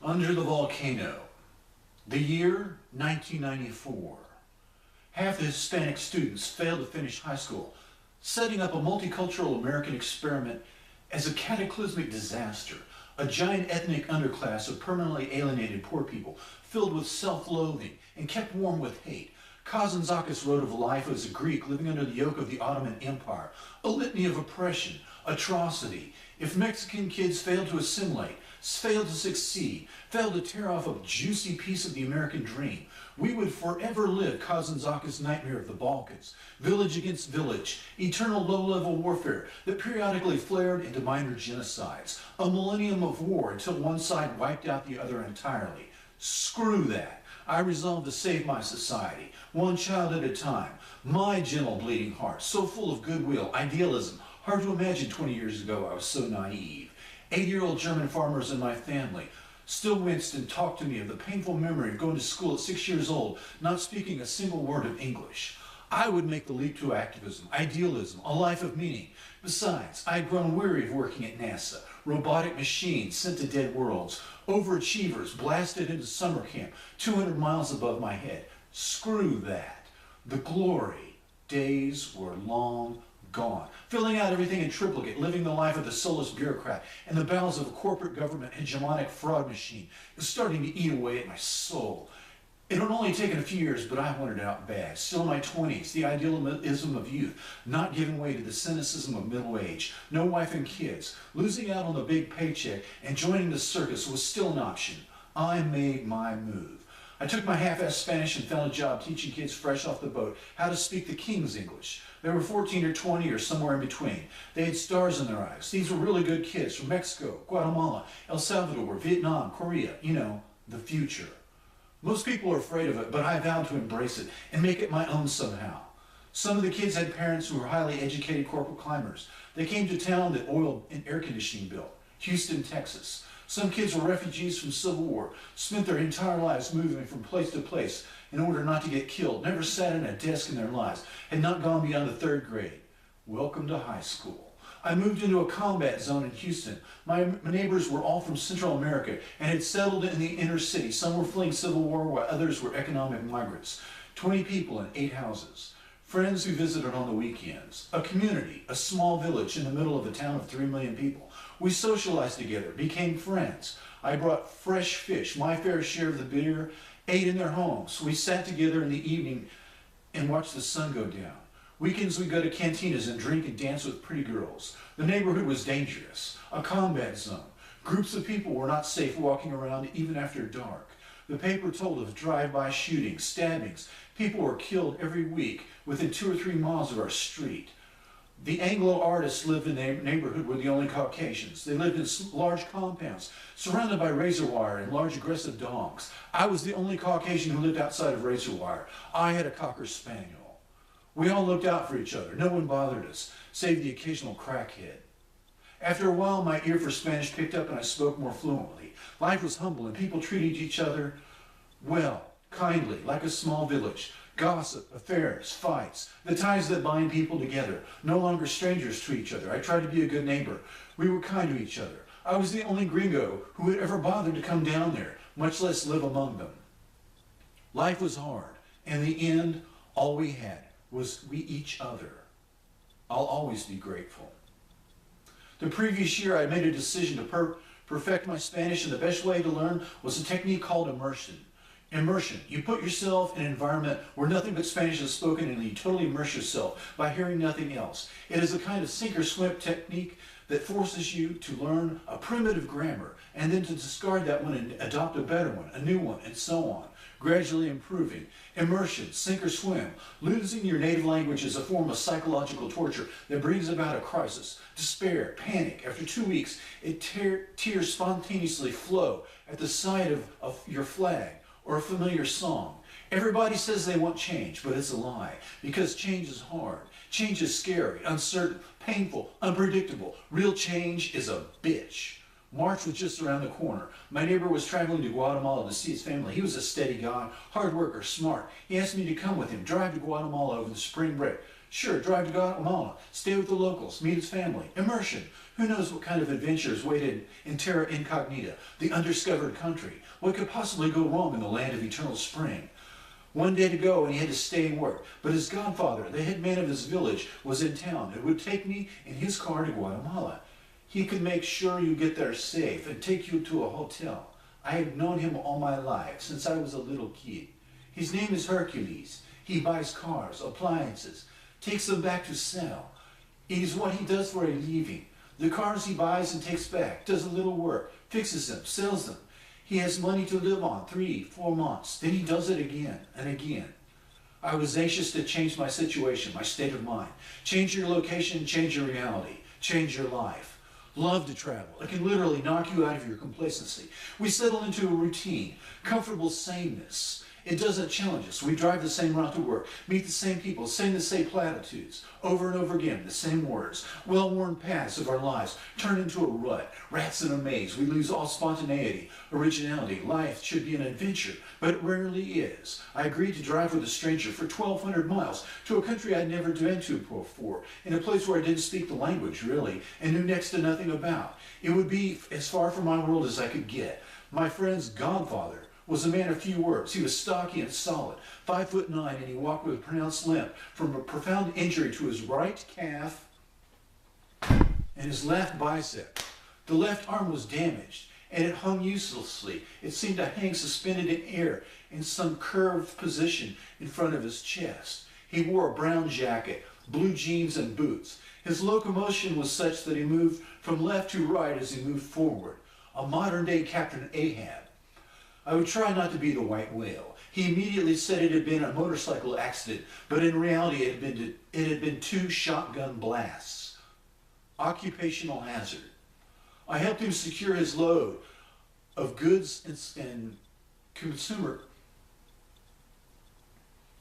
Under the volcano. The year 1994. Half the Hispanic students failed to finish high school, setting up a multicultural American experiment as a cataclysmic disaster. A giant ethnic underclass of permanently alienated poor people, filled with self-loathing and kept warm with hate. Kazantzakis wrote of life as a Greek living under the yoke of the Ottoman Empire, a litany of oppression, atrocity. If Mexican kids failed to assimilate, failed to succeed, failed to tear off a juicy piece of the American dream, we would forever live Kazantzakis' nightmare of the Balkans, village against village, eternal low-level warfare that periodically flared into minor genocides, a millennium of war until one side wiped out the other entirely. Screw that. I resolved to save my society, one child at a time. My gentle bleeding heart, so full of goodwill, idealism. Hard to imagine 20 years ago I was so naive. 8-year-old German farmers in my family still winced and talked to me of the painful memory of going to school at 6 years old, not speaking a single word of English. I would make the leap to activism, idealism, a life of meaning. Besides, I had grown weary of working at NASA, robotic machines sent to dead worlds, overachievers blasted into summer camp 200 miles above my head. Screw that. The glory days were long gone. Filling out everything in triplicate, living the life of the soulless bureaucrat in the bowels of a corporate government hegemonic fraud machine was starting to eat away at my soul. It had only taken a few years, but I wanted it out bad. Still in my 20s, the idealism of youth, not giving way to the cynicism of middle age, no wife and kids, losing out on the big paycheck and joining the circus was still an option. I made my move. I took my half-assed Spanish and found a job teaching kids fresh off the boat how to speak the King's English. They were 14 or 20 or somewhere in between. They had stars in their eyes. These were really good kids from Mexico, Guatemala, El Salvador, Vietnam, Korea, you know, the future. Most people are afraid of it, but I vowed to embrace it and make it my own somehow. Some of the kids had parents who were highly educated corporate climbers. They came to town that oil and air conditioning built, Houston, Texas. Some kids were refugees from Civil War, spent their entire lives moving from place to place in order not to get killed, never sat at a desk in their lives, had not gone beyond the 3rd grade. Welcome to high school. I moved into a combat zone in Houston. My neighbors were all from Central America and had settled in the inner city. Some were fleeing Civil War while others were economic migrants. 20 people in 8 houses. Friends who visited on the weekends. A community, a small village in the middle of a town of 3 million people. We socialized together, became friends. I brought fresh fish, my fair share of the beer, ate in their homes. We sat together in the evening and watched the sun go down. Weekends we'd go to cantinas and drink and dance with pretty girls. The neighborhood was dangerous, a combat zone. Groups of people were not safe walking around even after dark. The paper told of drive-by shootings, stabbings. People were killed every week within 2 or 3 miles of our street. The Anglo artists lived in the neighborhood were the only Caucasians. They lived in large compounds, surrounded by razor wire and large aggressive dogs. I was the only Caucasian who lived outside of razor wire. I had a Cocker Spaniel. We all looked out for each other. No one bothered us, save the occasional crackhead. After a while, my ear for Spanish picked up and I spoke more fluently. Life was humble and people treated each other well, kindly, like a small village. Gossip, affairs, fights, the ties that bind people together, no longer strangers to each other. I tried to be a good neighbor. We were kind to each other. I was the only gringo who had ever bothered to come down there, much less live among them. Life was hard. In the end, all we had was we each other. I'll always be grateful. The previous year, I made a decision to perfect my Spanish, and the best way to learn was a technique called immersion. Immersion. You put yourself in an environment where nothing but Spanish is spoken and you totally immerse yourself by hearing nothing else. It is a kind of sink or swim technique that forces you to learn a primitive grammar and then to discard that one and adopt a better one, a new one, and so on, gradually improving. Immersion, sink or swim. Losing your native language is a form of psychological torture that brings about a crisis, despair, panic. After 2 weeks, tears spontaneously flow at the sight of your flag or a familiar song. Everybody says they want change, but it's a lie, because change is hard. Change is scary, uncertain, painful, unpredictable. Real change is a bitch. March was just around the corner. My neighbor was traveling to Guatemala to see his family. He was a steady guy, hard worker, smart. He asked me to come with him, drive to Guatemala over the spring break. Sure, drive to Guatemala, stay with the locals, meet his family, immersion. Who knows what kind of adventures waited in terra incognita, the undiscovered country? What could possibly go wrong in the land of eternal spring? One day to go and he had to stay and work, but his godfather, the head man of his village, was in town and would take me in his car to Guatemala. He could make sure you get there safe and take you to a hotel. I had known him all my life, since I was a little kid. His name is Hercules. He buys cars, appliances, takes them back to sell. It is what he does for a living. The cars he buys and takes back, does a little work, fixes them, sells them. He has money to live on 3-4 months. Then he does it again and again. I was anxious to change my situation, my state of mind. Change your location, change your reality, change your life. Love to travel. It can literally knock you out of your complacency. We settle into a routine, comfortable sameness. It doesn't challenge us. We drive the same route to work, meet the same people, sing the same platitudes, over and over again, the same words. Well-worn paths of our lives turn into a rut, rats in a maze. We lose all spontaneity, originality. Life should be an adventure, but it rarely is. I agreed to drive with a stranger for 1,200 miles to a country I'd never been to before, in a place where I didn't speak the language, really, and knew next to nothing about. It would be as far from my world as I could get. My friend's godfather was a man of few words. He was stocky and solid, 5'9", and he walked with a pronounced limp from a profound injury to his right calf and his left bicep. The left arm was damaged, and it hung uselessly. It seemed to hang suspended in air in some curved position in front of his chest. He wore a brown jacket, blue jeans, and boots. His locomotion was such that he moved from left to right as he moved forward, a modern-day Captain Ahab. I would try not to be the white whale. He immediately said it had been a motorcycle accident, but in reality it had been 2 shotgun blasts. Occupational hazard. I helped him secure his load of goods and consumer.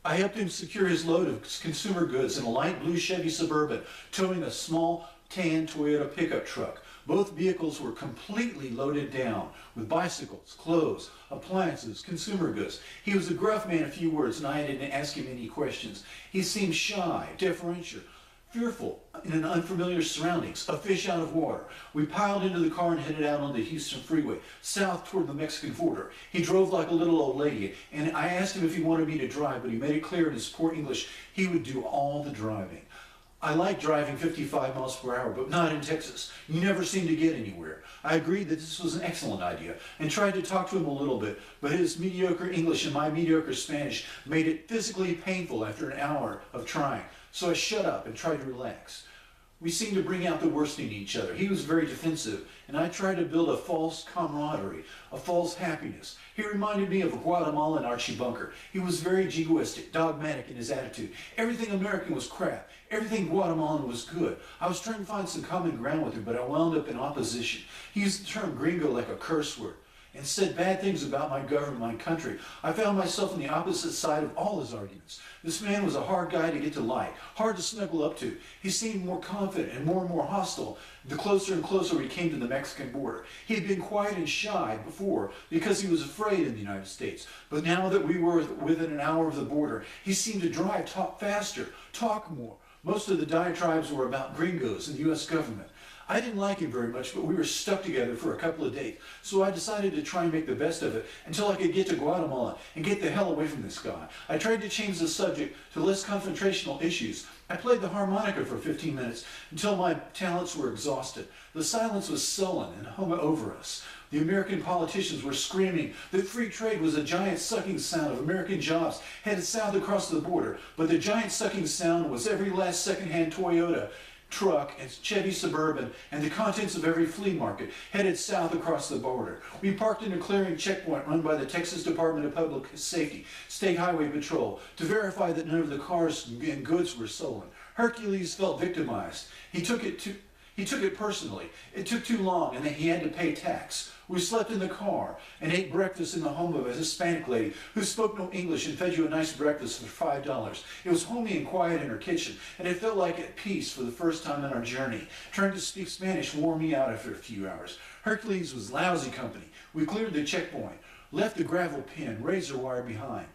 I helped him secure his load of consumer goods in a light blue Chevy Suburban, towing a small tan Toyota pickup truck. Both vehicles were completely loaded down with bicycles, clothes, appliances, consumer goods. He was a gruff man of few words, and I didn't ask him any questions. He seemed shy, deferential, fearful in unfamiliar surroundings, a fish out of water. We piled into the car and headed out on the Houston freeway, south toward the Mexican border. He drove like a little old lady, and I asked him if he wanted me to drive, but he made it clear in his poor English he would do all the driving. I like driving 55 miles per hour, but not in Texas. You never seem to get anywhere. I agreed that this was an excellent idea and tried to talk to him a little bit, but his mediocre English and my mediocre Spanish made it physically painful after an hour of trying. So I shut up and tried to relax. We seemed to bring out the worst in each other. He was very defensive, and I tried to build a false camaraderie, a false happiness. He reminded me of a Guatemalan Archie Bunker. He was very jingoistic, dogmatic in his attitude. Everything American was crap. Everything Guatemalan was good. I was trying to find some common ground with him, but I wound up in opposition. He used the term gringo like a curse word and said bad things about my government, my country. I found myself on the opposite side of all his arguments. This man was a hard guy to get to like, hard to snuggle up to. He seemed more confident and more hostile the closer and closer we came to the Mexican border. He had been quiet and shy before because he was afraid in the United States. But now that we were within an hour of the border, he seemed to drive, talk faster, talk more. Most of the diatribes were about gringos and the U.S. government. I didn't like him very much, but we were stuck together for a couple of days, so I decided to try and make the best of it until I could get to Guatemala and get the hell away from this guy. I tried to change the subject to less confrontational issues. I played the harmonica for 15 minutes until my talents were exhausted. The silence was sullen and hung over us. The American politicians were screaming that free trade was a giant sucking sound of American jobs headed south across the border, but the giant sucking sound was every last second-hand Toyota truck and Chevy Suburban and the contents of every flea market headed south across the border. We parked in a clearing checkpoint run by the Texas Department of Public Safety, State Highway Patrol, to verify that none of the cars and goods were stolen. Hercules felt victimized. He took it personally. It took too long and he had to pay tax. We slept in the car and ate breakfast in the home of a Hispanic lady who spoke no English and fed you a nice breakfast for $5. It was homey and quiet in her kitchen, and it felt like at peace for the first time in our journey. Trying to speak Spanish wore me out after a few hours. Hercules was lousy company. We cleared the checkpoint, left the gravel pin, razor wire behind,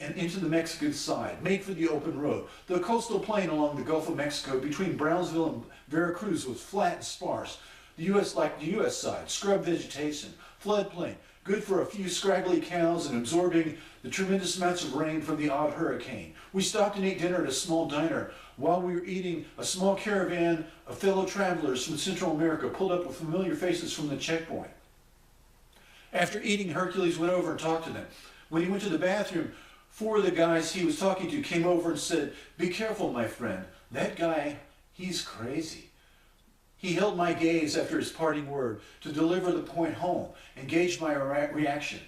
and into the Mexican side, made for the open road. The coastal plain along the Gulf of Mexico between Brownsville and Veracruz was flat and sparse. The U.S. side, scrub vegetation, floodplain, good for a few scraggly cows and absorbing the tremendous amounts of rain from the odd hurricane. We stopped and ate dinner at a small diner. While we were eating, a small caravan of fellow travelers from Central America pulled up with familiar faces from the checkpoint. After eating, Hercules went over and talked to them. When he went to the bathroom, 4 of the guys he was talking to came over and said, "Be careful, my friend. That guy, he's crazy." He held my gaze after his parting word to deliver the point home and gauge my reaction.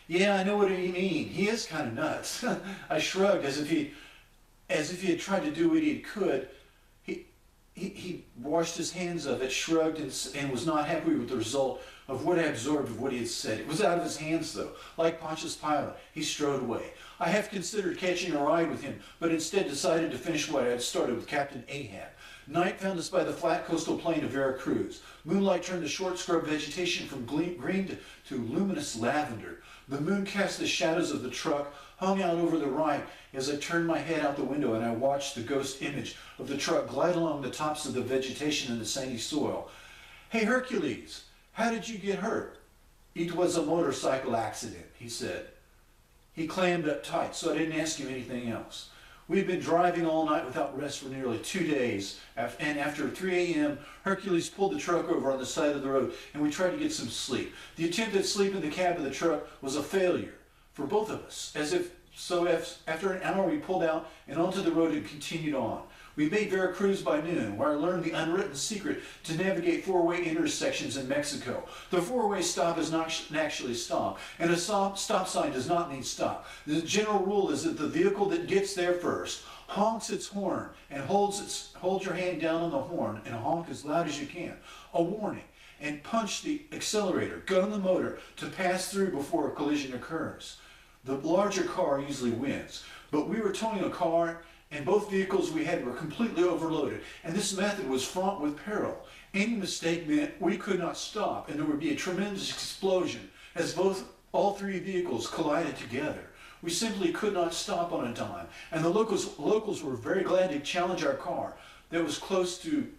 "Yeah, I know what you mean. He is kind of nuts." I shrugged as if he had tried to do what he could. He washed his hands of it, shrugged, and was not happy with the result of what I absorbed of what he had said. It was out of his hands, though. Like Pontius Pilate, he strode away. I half considered catching a ride with him, but instead decided to finish what I had started with Captain Ahab. Night found us by the flat coastal plain of Veracruz. Moonlight turned the short scrub vegetation from green to luminous lavender. The moon cast the shadows of the truck, hung out over the right as I turned my head out the window and I watched the ghost image of the truck glide along the tops of the vegetation and the sandy soil. "Hey, Hercules, how did you get hurt?" "It was a motorcycle accident," he said. He clammed up tight, so I didn't ask him anything else. We had been driving all night without rest for nearly 2 days, and after 3 a.m., Hercules pulled the truck over on the side of the road, and we tried to get some sleep. The attempt at sleep in the cab of the truck was a failure for both of us, after an hour we pulled out and onto the road and continued on. We made Veracruz by noon, where I learned the unwritten secret to navigate 4-way intersections in Mexico. The 4-way stop is not actually stop, and a stop sign does not mean stop. The general rule is that the vehicle that gets there first honks its horn and hold your hand down on the horn and honk as loud as you can. A warning. And punch the accelerator, gun the motor to pass through before a collision occurs. The larger car usually wins, but we were towing a car and both vehicles we had were completely overloaded, and this method was fraught with peril. Any mistake meant we could not stop, and there would be a tremendous explosion as all 3 vehicles collided together. We simply could not stop on a dime, and the locals were very glad to challenge our car that was close to